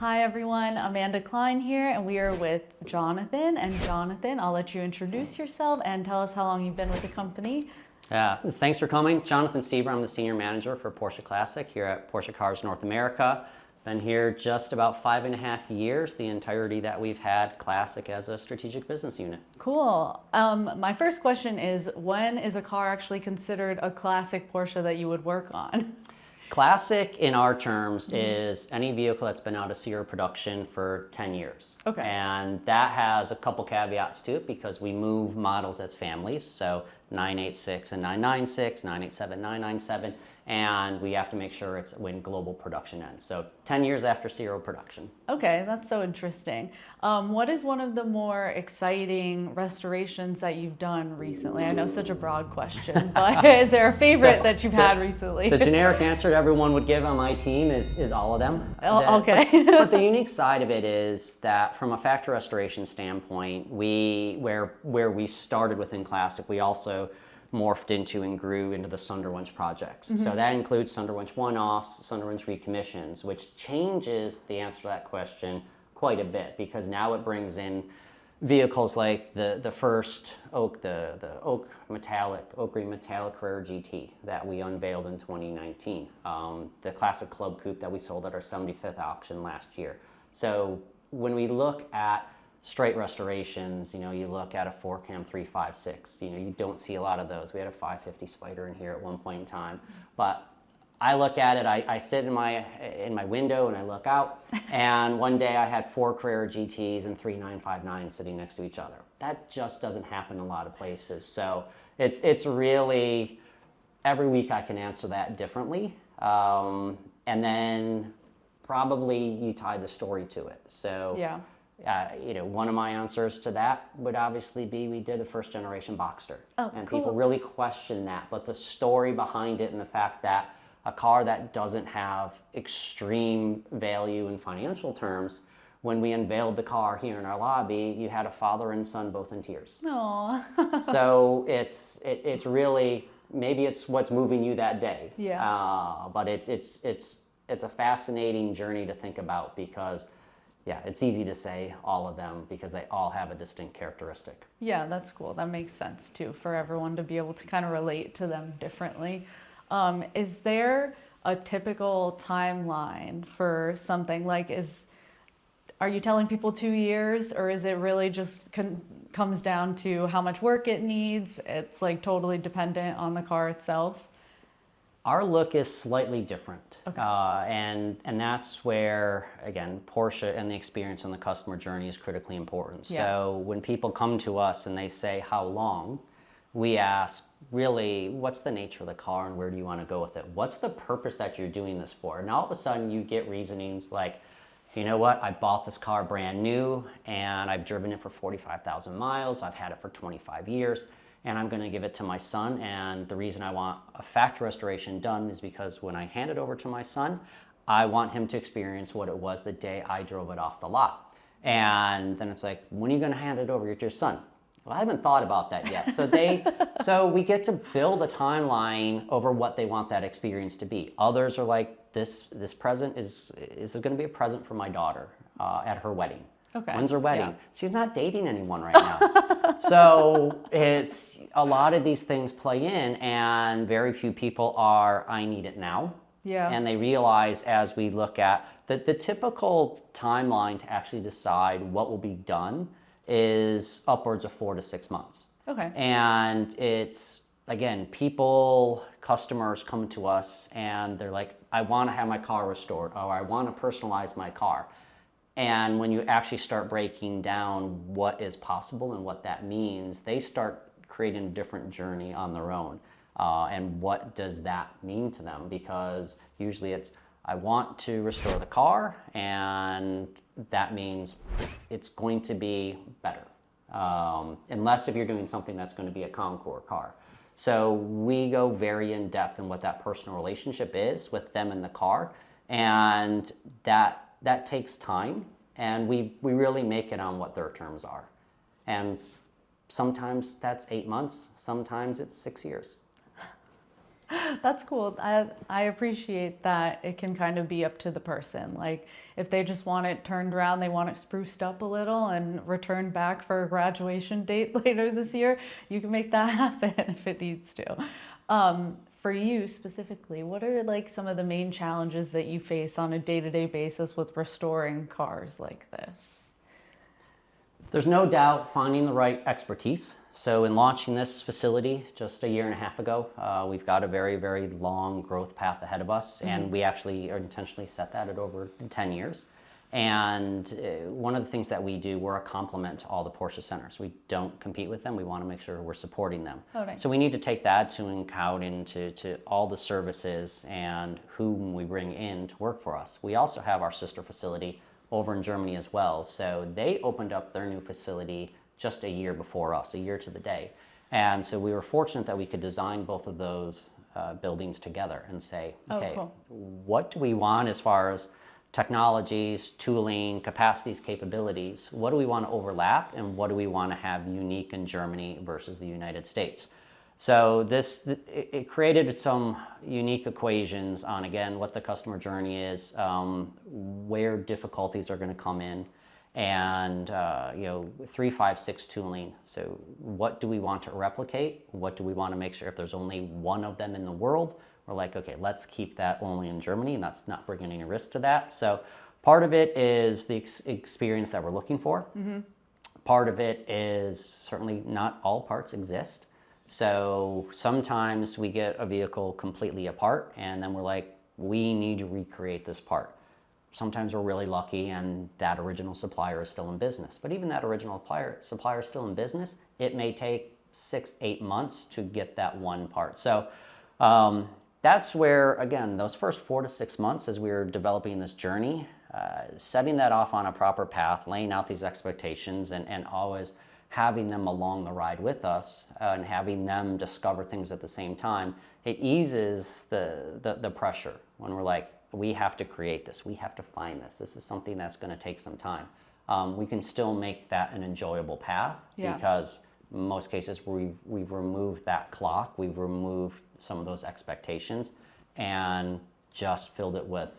Hi everyone, Amanda Cline here, and we are with Jonathan. And Jonathan, I'll let you introduce yourself and tell us how long you've been with the company. Thanks for coming. Jonathan Sieber, I'm the Senior Manager for Porsche Classic here at Porsche Cars North America. Been here just about 5.5 years, the entirety that we've had Classic as a strategic business unit. Cool. My first question is, when is a car actually considered a classic Porsche that you would work on? Classic, in our terms, is any vehicle that's been out of serial production for 10 years. Okay. And that has a couple caveats to it because we move models as families, so 986 and 996, 987, 997, and we have to make sure it's when global production ends. So 10 years after serial production. Okay, that's so interesting. What is one of the more exciting restorations that you've done recently? I know such a broad question, but is there a favorite that you've had recently? The generic answer everyone would give on my team is all of them. Okay. But the unique side of it is that from a factory restoration standpoint, where we started within Classic, we also morphed into and grew into the Sunderwinch projects. So that includes Sunderwinch one-offs, Sunderwinch recommissions, which changes the answer to that question quite a bit because now it brings in vehicles like the first Oak, the Oak Green Metallic Carrera GT that we unveiled in 2019, the Classic Club Coupe that we sold at our 75th auction last year. So when we look at straight restorations, you look at a 4-cam 356, you don't see a lot of those. We had a 550 Spider in here at one point in time, but I look at it, I sit in my window and I look out, and one day I had 4 Carrera GTs and 3 959s sitting next to each other. That just doesn't happen in a lot of places. So it's really, every week I can answer that differently. And then probably you tie the story to it. So Yeah. One of my answers to that would obviously be we did a first generation Boxster. Oh, and cool. people really question that, but the story behind it and the fact that a car that doesn't have extreme value in financial terms, when we unveiled the car here in our lobby, you had a father and son both in tears. Aww. So it's really, maybe it's what's moving you that day. Yeah. But it's a fascinating journey to think about because yeah, it's easy to say all of them because they all have a distinct characteristic. Yeah, that's cool. That makes sense too, for everyone to be able to kind of relate to them differently. Is there a typical timeline for something like, are you telling people 2 years, or is it really just comes down to how much work it needs? It's like totally dependent on the car itself? Our look is slightly different. Okay. And that's where, again, Porsche and the experience on the customer journey is critically important. Yeah. So when people come to us and they say, how long? We ask, really, what's the nature of the car and where do you want to go with it? What's the purpose that you're doing this for? And all of a sudden you get reasonings like, you know what, I bought this car brand new and I've driven it for 45,000 miles. I've had it for 25 years. And I'm going to give it to my son, and the reason I want a factory restoration done is because when I hand it over to my son, I want him to experience what it was the day I drove it off the lot. And then it's like, when are you going to hand it over to your son? Well, I haven't thought about that yet. So we get to build a timeline over what they want that experience to be. Others are like, this present is going to be a present for my daughter at her wedding. Okay. When's her wedding? Yeah. She's not dating anyone right now. So it's a lot of these things play in, and very few people are, I need it now. Yeah. And they realize as we look at the typical timeline to actually decide what will be done is upwards of 4 to 6 months. Okay. And it's, again, customers come to us and they're like, I want to have my car restored, or I want to personalize my car. And when you actually start breaking down what is possible and what that means, they start creating a different journey on their own. And what does that mean to them? Because usually it's, I want to restore the car, and that means it's going to be better. Unless if you're doing something that's going to be a Concours car. So we go very in depth in what that personal relationship is with them in the car, and that takes time, and we really make it on what their terms are. And sometimes that's 8 months, sometimes it's 6 years. That's cool. I appreciate that it can kind of be up to the person. Like if they just want it turned around, they want it spruced up a little and returned back for a graduation date later this year, you can make that happen if it needs to. For you specifically, what are like some of the main challenges that you face on a day-to-day basis with restoring cars like this? There's no doubt finding the right expertise. So in launching this facility just a year and a half ago, we've got a very, very long growth path ahead of us. And we actually intentionally set that at over 10 years. And one of the things that we do, we're a complement to all the Porsche centers. We don't compete with them. We want to make sure we're supporting them. Oh, nice. So we need to take that to account into all the services and whom we bring in to work for us. We also have our sister facility over in Germany as well. So they opened up their new facility just a year before us, a year to the day. And so we were fortunate that we could design both of those buildings together and say, okay, cool. What do we want as far as technologies, tooling, capacities, capabilities? What do we want to overlap and what do we want to have unique in Germany versus the United States? So it created some unique equations on, again, what the customer journey is, where difficulties are going to come in, and 3, 5, 6 tooling. So what do we want to replicate? What do we want to make sure if there's only one of them in the world? We're like, okay, let's keep that only in Germany, and that's not bringing any risk to that. So part of it is the experience that we're looking for. Mm-hmm. Part of it is certainly not all parts exist. So sometimes we get a vehicle completely apart and then we're like, we need to recreate this part. Sometimes we're really lucky and that original supplier is still in business. But even that original supplier is still in business, it may take 6-8 months to get that one part. So that's where, again, those first 4 to 6 months as we were developing this journey, setting that off on a proper path, laying out these expectations and always having them along the ride with us and having them discover things at the same time, it eases the pressure when we're like, we have to create this, we have to find this. This is something that's going to take some time. We can still make that an enjoyable path because in most cases we've removed that clock, we've removed some of those expectations and just filled it with,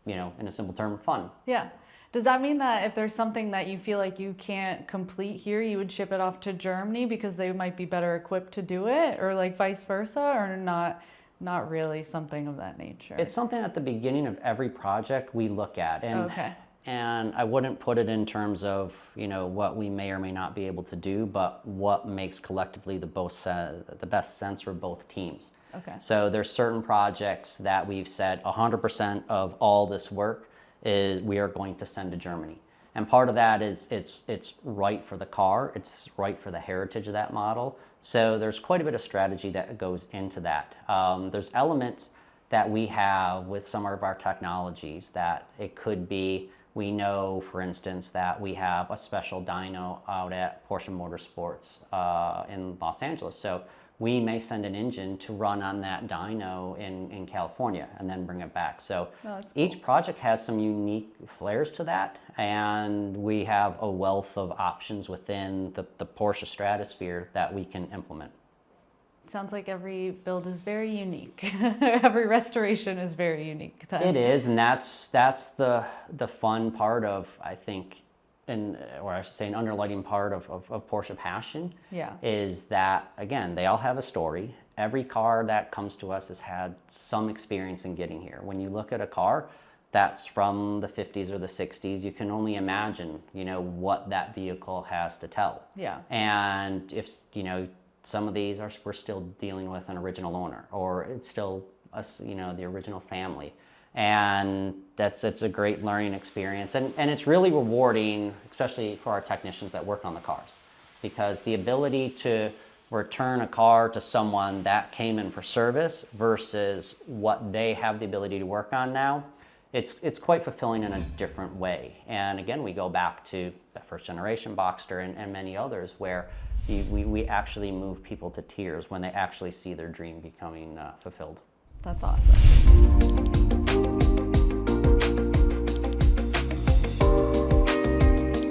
in a simple term, fun. Yeah. Does that mean that if there's something that you feel like you can't complete here, you would ship it off to Germany because they might be better equipped to do it, or like vice versa, or not really something of that nature? It's something at the beginning of every project we look at. And I wouldn't put it in terms of, what we may or may not be able to do, but what makes collectively the best sense for both teams. Okay. So there's certain projects that we've said 100% of all this work is we are going to send to Germany. And part of that is it's right for the car, it's right for the heritage of that model. So there's quite a bit of strategy that goes into that. There's elements that we have with some of our technologies that it could be, we know, for instance, that we have a special dyno out at Porsche Motorsports in Los Angeles. So we may send an engine to run on that dyno in California and then bring it back. So each project has some unique flares to that, and we have a wealth of options within the Porsche stratosphere that we can implement. Sounds like every build is very unique. Every restoration is very unique. It is, and that's the fun part of, I think, or I should say an underlining part of Porsche passion, is that, again, they all have a story. Every car that comes to us has had some experience in getting here. When you look at a car that's from the 50s or the 60s, you can only imagine, what that vehicle has to tell. Yeah. And if, some of these we're still dealing with an original owner, or it's still us, the original family. And it's a great learning experience. And it's really rewarding, especially for our technicians that work on the cars, because the ability to return a car to someone that came in for service versus what they have the ability to work on now, it's quite fulfilling in a different way. And again, we go back to the first generation Boxster and many others where we actually move people to tears when they actually see their dream becoming fulfilled. That's awesome.